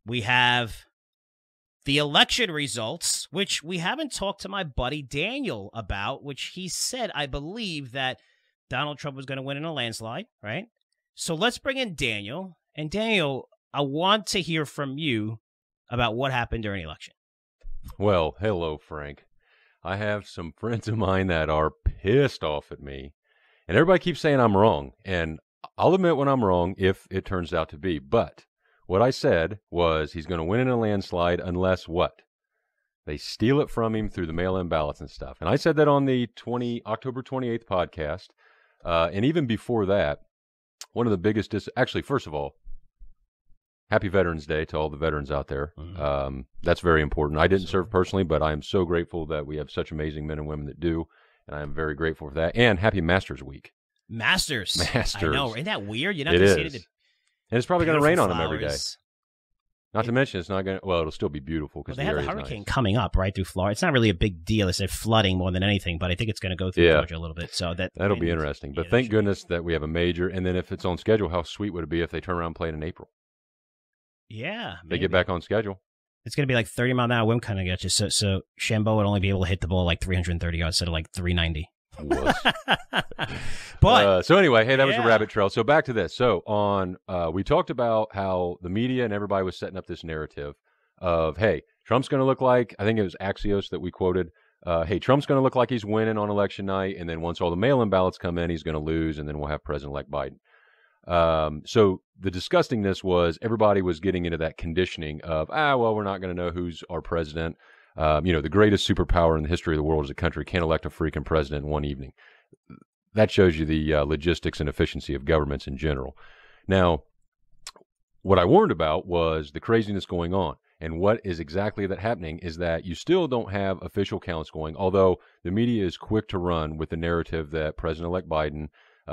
We have the election results, which we haven't talked to my buddy Daniel about, which he said, I believe, that Donald Trump was going to win in a landslide, right? So let's bring in Daniel. And Daniel, I want to hear from you about what happened during the election. Well, hello, Frank. I have some friends of mine that are pissed off at me, and everybody keeps saying I'm wrong. And I'll admit when I'm wrong if it turns out to be. But what I said was he's going to win in a landslide unless what? They steal it from him through the mail-in ballots and stuff. And I said that on the October 28th podcast. And even before that, one of the biggest actually, first of all, happy Veterans Day to all the veterans out there. Mm-hmm. That's very important. I didn't serve personally, but I am so grateful that we have such amazing men and women that do. And I am very grateful for that. And happy Masters Week. Masters. I know. Isn't that weird? You're not going to see it. And it's probably going to rain on them every day. Not to it, mention, it's not going to, well, it'll still be beautiful because they have the hurricane coming up right through Florida. It's not really a big deal. They said flooding more than anything, but I think it's going to go through Georgia a little bit. So that'll be interesting. But thank goodness that we have a major. And then if it's on schedule, how sweet would it be if they turn around and play it in April? Yeah. They get back on schedule. It's going to be like 30-mile-an-hour wind kind of get you. So Shambo would only be able to hit the ball like 330 yards instead of like 390. But so anyway, hey, that was a rabbit trail. So back to this. So on we talked about how the media and everybody was setting up this narrative of, hey, Trump's going to look like, I think it was Axios that we quoted, hey, Trump's going to look like he's winning on election night, and then once all the mail-in ballots come in, he's going to lose, and then we'll have President-elect Biden. So the disgustingness was everybody was getting into that conditioning of, well, we're not going to know who's our president. The greatest superpower in the history of the world as a country can't elect a freaking president in one evening. That shows you the logistics and efficiency of governments in general. Now, what I warned about was the craziness going on. And what is exactly that happening is that you still don't have official counts going, although the media is quick to run with the narrative that President-elect Biden,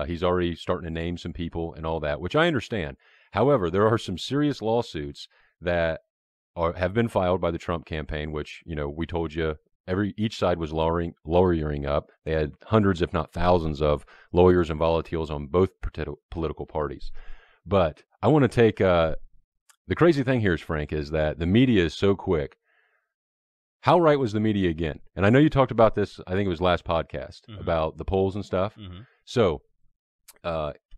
he's already starting to name some people and all that, which I understand. However, there are some serious lawsuits that have been filed by the Trump campaign, which, we told you each side was lawyering up. They had hundreds, if not thousands, of lawyers and volatiles on both political parties. But I want to take the crazy thing here is, Frank, is that the media is so quick. How right was the media again? And I know you talked about this, I think it was last podcast, about the polls and stuff. Mm-hmm. So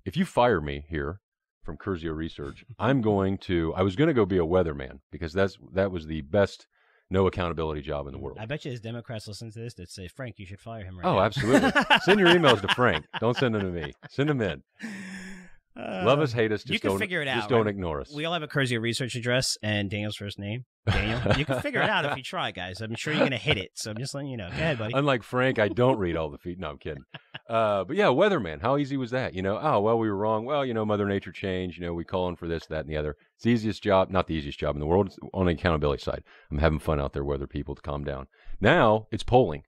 if you fire me here from Curzio Research, I was going to go be a weatherman because that was the best no accountability job in the world. I bet you there's Democrats listening to this that say, Frank, you should fire him right now. Oh, absolutely. Send your emails to Frank. Don't send them to me. Send them in. Love us, hate us. Just figure it out. Just don't ignore us. We all have a Curzio Research address and Daniel's first name, Daniel. You can figure it out if you try, guys. I'm sure you're going to hit it. So I'm just letting you know. Go ahead, buddy. Unlike Frank, I don't read all the feed. No, I'm kidding. But yeah, weatherman. How easy was that? We were wrong. Well, Mother Nature changed. We calling for this, that, and the other. It's the easiest job, not the easiest job in the world. It's on the accountability side. I'm having fun out there, weather people, to calm down. Now it's polling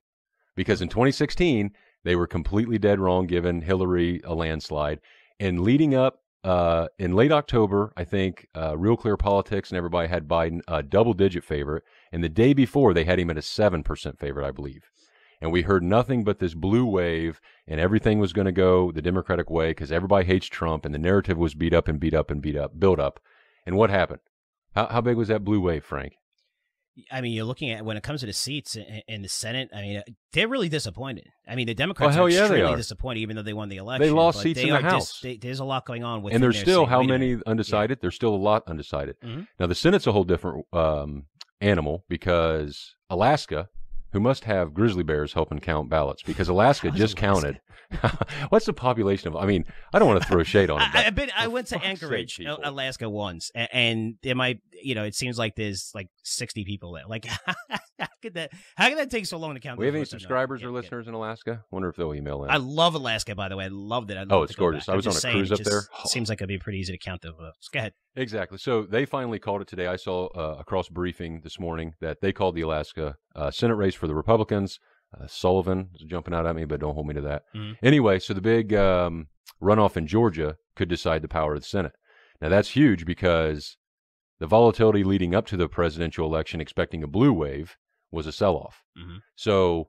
because in 2016 they were completely dead wrong, giving Hillary a landslide, and leading up. In late October, I think Real Clear Politics and everybody had Biden a double-digit favorite, and the day before they had him at a 7% favorite, I believe. And we heard nothing but this blue wave, and everything was going to go the Democratic way because everybody hates Trump, and the narrative was beat up and beat up and beat up, built up. And what happened? How big was that blue wave, Frank? I mean, you're looking at when it comes to the seats in the Senate. I mean, they're really disappointed. I mean, the Democrats are extremely disappointed, even though they won the election. They lost seats in the House. There's a lot going on with. And there's still how many undecided? There's still a lot undecided. Mm-hmm. Now the Senate's a whole different animal because Alaska, who must have grizzly bears helping count ballots, because Alaska just counted. What's the population of? I mean, I don't want to throw shade on it. I went to Anchorage, Alaska once, and there might, it seems like there's like 60 people there. Like, how could that take so long to count? We have any subscribers or listeners in Alaska? Wonder if they'll email in. I love Alaska, by the way. I loved it. It's gorgeous. I was on a cruise up there. Seems like it'd be pretty easy to count the votes. Go ahead. Exactly. So they finally called it today. I saw a cross briefing this morning that they called the Alaska Senate race for the Republicans. Sullivan is jumping out at me, but don't hold me to that. Mm-hmm. Anyway, so the big runoff in Georgia could decide the power of the Senate. Now, that's huge because the volatility leading up to the presidential election, expecting a blue wave, was a sell-off. Mm-hmm. So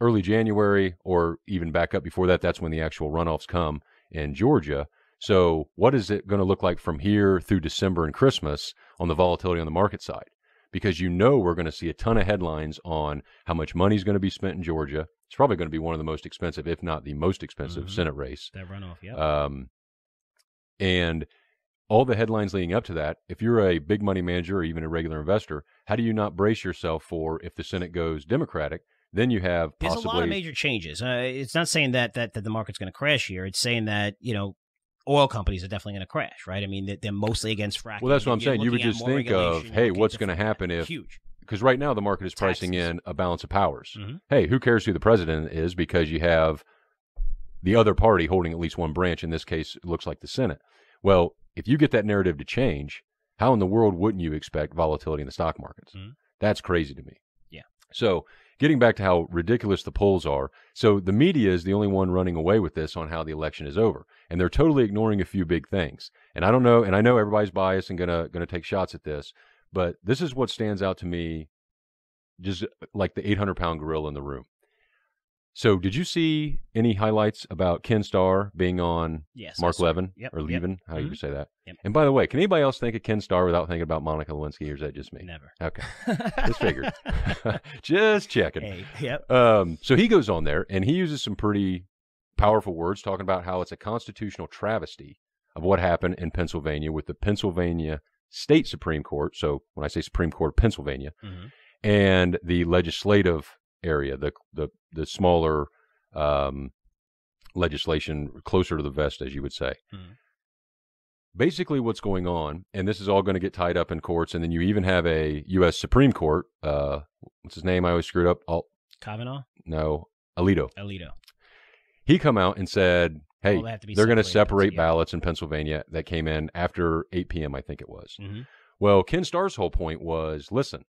early January, or even back up before that, that's when the actual runoffs come in Georgia. So what is it going to look like from here through December and Christmas on the volatility on the market side? Because we're going to see a ton of headlines on how much money is going to be spent in Georgia. It's probably going to be one of the most expensive, if not the most expensive, Senate race. That runoff, yeah. And all the headlines leading up to that, if you're a big money manager or even a regular investor, how do you not brace yourself for if the Senate goes Democratic? Then you have There's a lot of major changes. It's not saying that the market's going to crash here. It's saying that, oil companies are definitely going to crash, right? I mean, they're mostly against fracking. Well, that's what I'm saying. You would just think of, hey, what's going to happen if... Huge. Because right now the market is pricing in a balance of powers. Hey, who cares who the president is, because you have the other party holding at least one branch. In this case, it looks like the Senate. Well, if you get that narrative to change, how in the world wouldn't you expect volatility in the stock markets? That's crazy to me. Yeah. So getting back to how ridiculous the polls are, so the media is the only one running away with this on how the election is over, and they're totally ignoring a few big things. And I don't know, and I know everybody's biased and gonna take shots at this, but this is what stands out to me, just like the 800-pound gorilla in the room. So did you see any highlights about Ken Starr being on Mark Levin? Yep. Or Levin? How do you say that? Yep. And by the way, can anybody else think of Ken Starr without thinking about Monica Lewinsky, or is that just me? Never. Okay. Just figured. Just checking. Hey, yep. So he goes on there, and he uses some pretty powerful words, talking about how it's a constitutional travesty of what happened in Pennsylvania with the Pennsylvania State Supreme Court. So when I say Supreme Court, Pennsylvania, and the legislative area, the smaller legislation closer to the vest, as you would say. Basically what's going on, and this is all going to get tied up in courts, and then you even have a U.S. Supreme Court, what's his name? I always screwed up. Kavanaugh? No, Alito. Alito. He come out and said, hey, they're going to separate yeah. ballots in Pennsylvania that came in after 8 p.m., I think it was. Well, Ken Starr's whole point was, listen,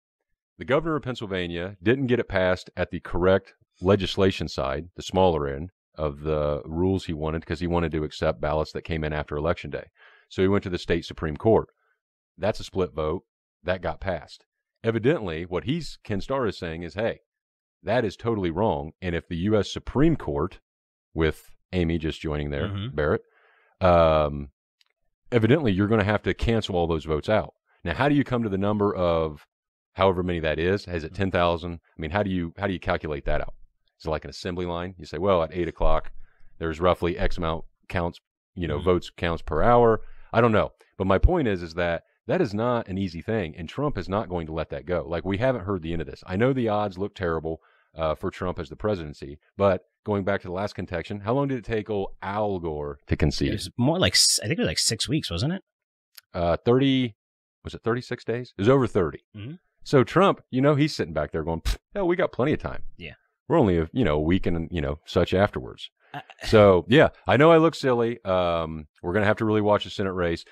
the governor of Pennsylvania didn't get it passed at the correct legislation side, the smaller end of the rules he wanted, because he wanted to accept ballots that came in after Election Day. So he went to the state Supreme Court. That's a split vote. That got passed. Evidently, what Ken Starr is saying is, hey, that is totally wrong. And if the U.S. Supreme Court, with Amy just joining there, Barrett, evidently you're going to have to cancel all those votes out. Now, how do you come to the number of however many that is? Is it 10,000? I mean, how do you calculate that out? Is it like an assembly line? You say, well, at 8 o'clock, there's roughly X amount counts, votes counts per hour. I don't know. But my point is that is not an easy thing, and Trump is not going to let that go. Like, we haven't heard the end of this. I know the odds look terrible for Trump as the presidency, but going back to the last contention, how long did it take old Al Gore to concede? It was more like, I think it was like 6 weeks, wasn't it? 36 days? It was over 30. So Trump, he's sitting back there going, hell, we got plenty of time. Yeah. We're only, a week and, such afterwards. So, yeah, I know I look silly. We're going to have to really watch the Senate race.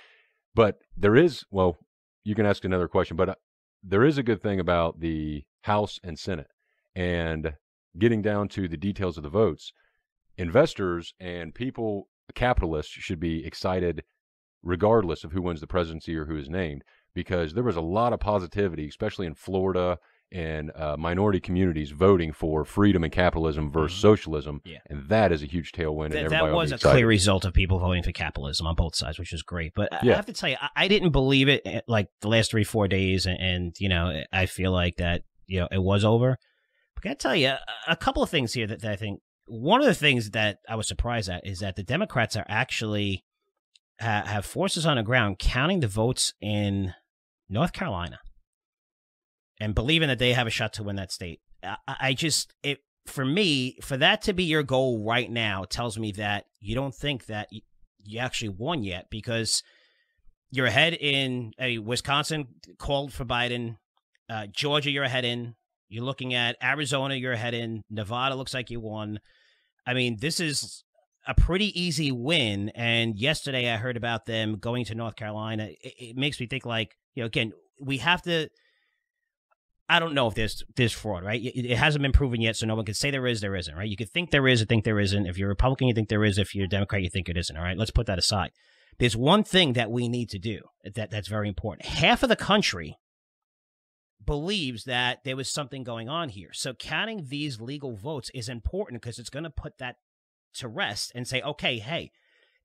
But there is, well, you can ask another question, but there is a good thing about the House and Senate. And getting down to the details of the votes, investors and people, capitalists, should be excited regardless of who wins the presidency or who is named, because there was a lot of positivity, especially in Florida and minority communities, voting for freedom and capitalism versus socialism. Yeah. And that is a huge tailwind. And that was a clear result of people voting for capitalism on both sides, which is great. But I have to tell you, I didn't believe it like the last 3-4 days. And I feel like that, it was over. But I got to tell you, a couple of things here that I think, one of the things that I was surprised at is that the Democrats are actually have forces on the ground counting the votes in North Carolina and believing that they have a shot to win that state. For me, for that to be your goal right now tells me that you don't think that you actually won yet, because you're ahead in Wisconsin called for Biden, Georgia you're ahead in, you're looking at Arizona you're ahead in, Nevada looks like you won. I mean, this is a pretty easy win, and yesterday I heard about them going to North Carolina. It makes me think like, again, we have to, I don't know if there's fraud, right? It hasn't been proven yet, so no one can say there is, there isn't, right? You could think there is or think there isn't. If you're a Republican, you think there is. If you're a Democrat, you think it isn't, all right? Let's put that aside. There's one thing that we need to do that's very important. Half of the country believes that there was something going on here. So counting these legal votes is important because it's going to put that to rest and say, okay, hey,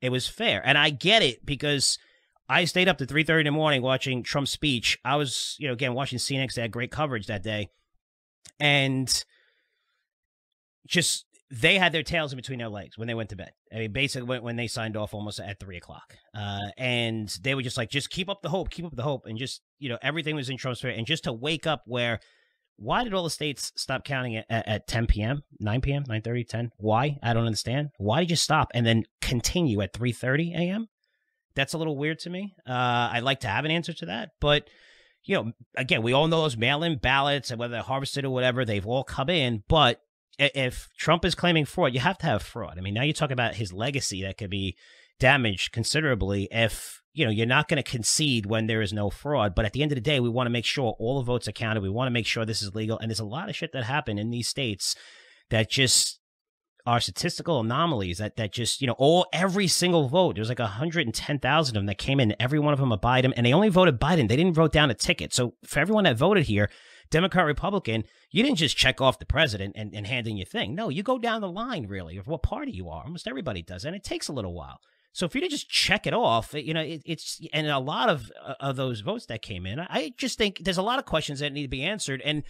It was fair. And I get it because I stayed up to 3:30 in the morning watching Trump's speech. I was, again, watching CNN. They had great coverage that day. And just they had their tails in between their legs when they went to bed. I mean, basically when they signed off almost at 3:00. And they were just like, just keep up the hope. And just, everything was in Trump's favor. And just to wake up why did all the states stop counting at 10 p.m., 9 p.m., 9:30, 10? Why? I don't understand. Why did you stop and then continue at 3:30 a.m.? That's a little weird to me. I'd like to have an answer to that. But, again, we all know those mail-in ballots and whether they're harvested or whatever, they've all come in. But if Trump is claiming fraud, you have to have fraud. I mean, now you talk about his legacy that could be damaged considerably if, you're not going to concede when there is no fraud. But at the end of the day, we want to make sure all the votes are counted. We want to make sure this is legal. And there's a lot of shit that happened in these states that just are statistical anomalies that just, every single vote, there's like 110,000 of them that came in. Every one of them a Biden, and they only voted Biden. They didn't vote down a ticket. So for everyone that voted here, Democrat, Republican, you didn't just check off the president and hand in your thing. No, you go down the line, really, of what party you are. Almost everybody does, and it takes a little while. So if you to just check it off, it's and a lot of those votes that came in, I just think there's a lot of questions that need to be answered. And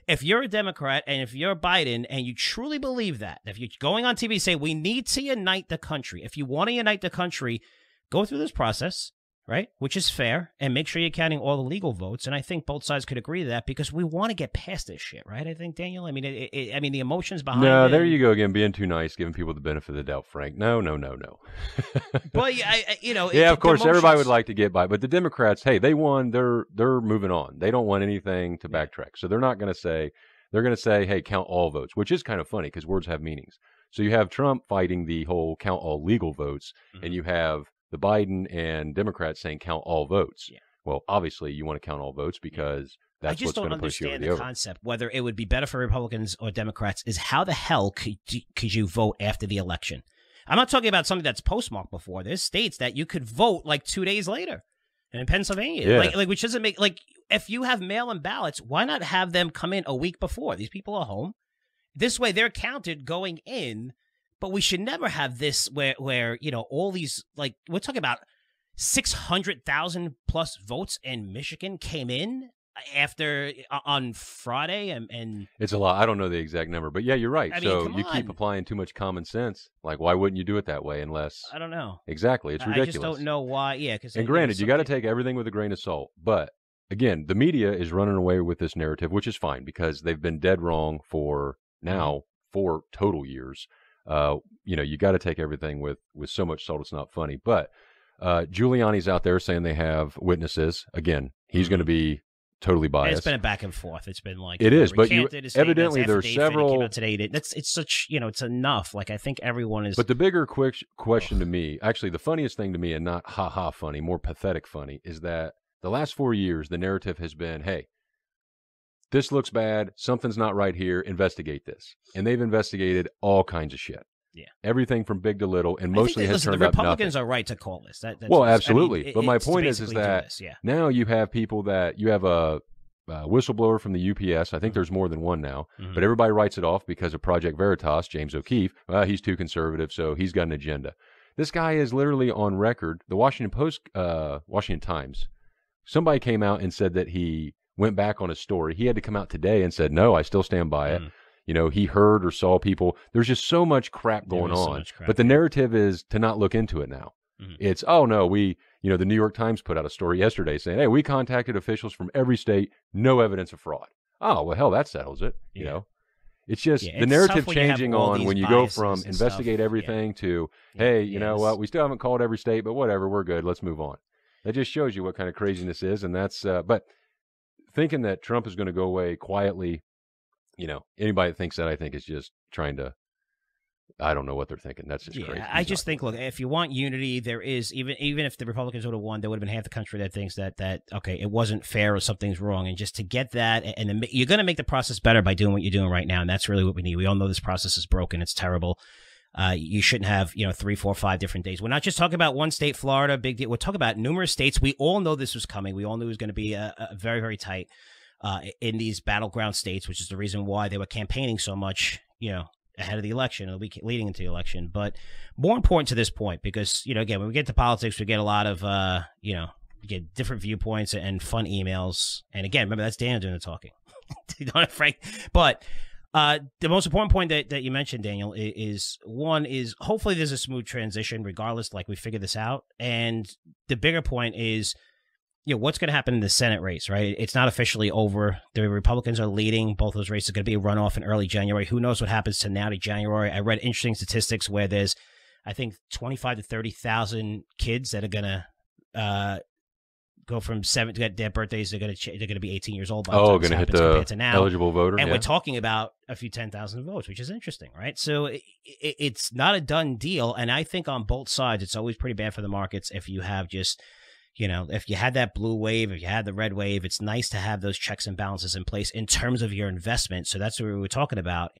if you're a Democrat and if you're Biden and you truly believe that, if you're going on TV, say we need to unite the country. If you want to unite the country, go through this process, right? Which is fair, and make sure you're counting all the legal votes. And I think both sides could agree to that because we want to get past this shit, right? I think, Daniel, I mean, the emotions behind it. No, there you go again, being too nice, giving people the benefit of the doubt, Frank. No. Well, yeah, of course, everybody would like to get by, but the Democrats, hey, they won. They're moving on. They don't want anything to backtrack, so they're not going to say. They're going to say, hey, count all votes, which is kind of funny because words have meanings. So you have Trump fighting the whole count all legal votes, and you have the Biden and Democrats saying count all votes. Yeah. Well, obviously you want to count all votes because that's what's going to push you over the over. I just don't understand the concept, whether it would be better for Republicans or Democrats, is how the hell could you vote after the election? I'm not talking about something that's postmarked before. There's states that you could vote like 2 days later. And in Pennsylvania, like which doesn't make, like, if you have mail-in ballots, why not have them come in a week before? These people are home. This way they're counted going in. But we should never have this where all these, like, we're talking about 600,000 plus votes in Michigan came in after on Friday. And it's a lot. I don't know the exact number, but yeah, you're right. I mean, you keep applying too much common sense. Like, why wouldn't you do it that way unless? I don't know. Exactly. It's ridiculous. I just don't know why. Yeah. And granted, you got to take everything with a grain of salt. But again, the media is running away with this narrative, which is fine because they've been dead wrong for now 4 total years. You got to take everything with so much salt. It's not funny. But Giuliani's out there saying they have witnesses. Again, he's going to be totally biased. It's been a back and forth. It's been like it is, but evidently there's several. It's such it's enough. Like I think everyone is. But the bigger question to me, actually, the funniest thing to me, and not ha funny, more pathetic funny, is that the last 4 years the narrative has been, hey, this looks bad. Something's not right here. Investigate this. And they've investigated all kinds of shit. Yeah. Everything from big to little, and mostly has turned up nothing. The Republicans are right to call this. Well, absolutely. But my point is that now you have people that you have a whistleblower from the UPS. I think there's more than one now. But everybody writes it off because of Project Veritas, James O'Keefe. He's too conservative, so he's got an agenda. This guy is literally on record. The Washington Times, somebody came out and said that he went back on his story. He had to come out today and said, no, I still stand by it. He heard or saw people. There's just so much crap going on. But the narrative is to not look into it now. It's, oh, no, the New York Times put out a story yesterday saying, hey, we contacted officials from every state, no evidence of fraud. Oh, well, hell, that settles it. It's just the narrative changing on when you go from investigate everything to, hey, you know what, we still haven't called every state, but whatever, we're good. Let's move on. That just shows you what kind of craziness is. And that's, but thinking that Trump is going to go away quietly, anybody that thinks that, I think, is just trying to, I don't know what they're thinking. That's just crazy. I just think, look, if you want unity, there is, even if the Republicans would have won, there would have been half the country that thinks that okay, it wasn't fair or something's wrong. And just to get that, and you're going to make the process better by doing what you're doing right now. And that's really what we need. We all know this process is broken. It's terrible. You shouldn't have, 3, 4, 5 different days. We're not just talking about one state, Florida, big deal. We're talking about numerous states. We all know this was coming. We all knew it was going to be a very, very tight in these battleground states, which is the reason why they were campaigning so much, ahead of the election, or the week leading into the election. But more important to this point, because, again, when we get to politics, we get a lot of, we get different viewpoints and fun emails. And again, remember, that's Daniel doing the talking. You don't have Frank. But the most important point that you mentioned, Daniel, is hopefully there's a smooth transition regardless, like we figure this out. And the bigger point is, what's going to happen in the Senate race, right? It's not officially over. The Republicans are leading. Both those races are going to be a runoff in early January. Who knows what happens to now to January? I read interesting statistics where there's, I think, 25 to 30,000 kids that are going to go from 7 to get their birthdays. They're going to be 18 years old by the time going to hit the now. Eligible voter. And we're talking about a few 10,000 votes, which is interesting, right? So it's not a done deal. And I think on both sides, it's always pretty bad for the markets if you have just, if you had that blue wave, if you had the red wave, it's nice to have those checks and balances in place in terms of your investment. So that's what we were talking about.